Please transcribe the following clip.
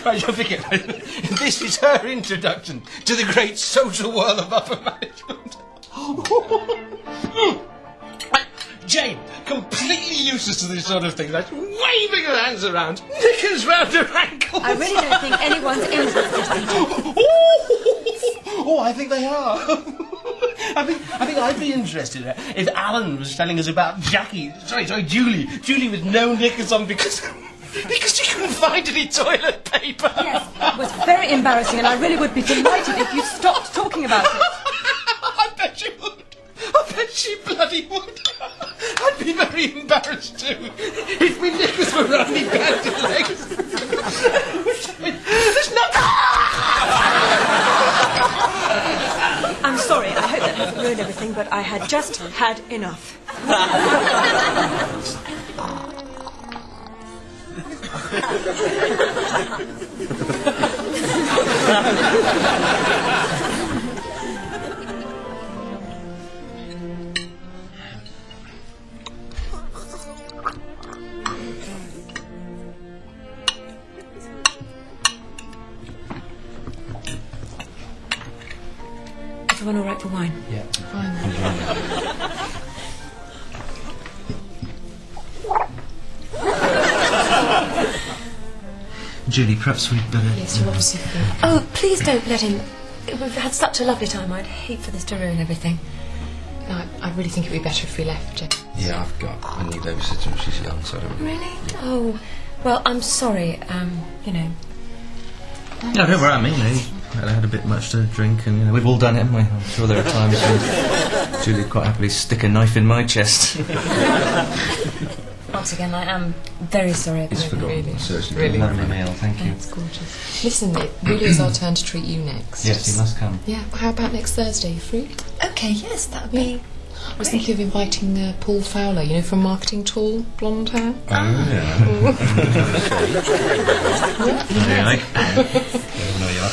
Right, you're thinking, this is her introduction to the great social world of upper management. Jane, completely useless to this sort of thing, like waving her hands around, knickers round her ankles. I really don't think anyone's interested. Oh, I think they are. I think I'd be interested if Alan was telling us about Julie with no knickers on because she couldn't find any toilet paper. Yes, it was very embarrassing, and I really would be delighted if you stopped talking about it. I bet you would. I bet she bloody would. I'd be very embarrassed too if my knickers were round my panty legs. There's no... I'm sorry, I hope that hasn't ruined everything, but I had just had enough. Everyone all right for wine? Yeah. Fine. Julie, perhaps we'd better... Yes, you're obviously free. Oh, please don't let him. We've had such a lovely time. I'd hate for this to ruin everything. No, I really think it would be better if we left, Jane. Yeah, I've got a new babysitter and she's young, so I don't... Really? Oh, well, I'm sorry. You know. No, don't worry, I mean, I had a bit much to drink and, we've all done it, haven't we? I'm sure there are times when Julie quite happily stick a knife in my chest. Once again, I am very sorry. It's forgotten. Really? Seriously, Really? lovely meal, thank you. That's gorgeous. Listen, it really is our turn to treat you next. Yes, you must come. Yeah, how about next Thursday? You free? Okay, yes, that would be. I was thinking of inviting Paul Fowler, you know, from Marketing Tall, blonde hair. Oh, yeah. Yeah. Yeah, I... No, you are.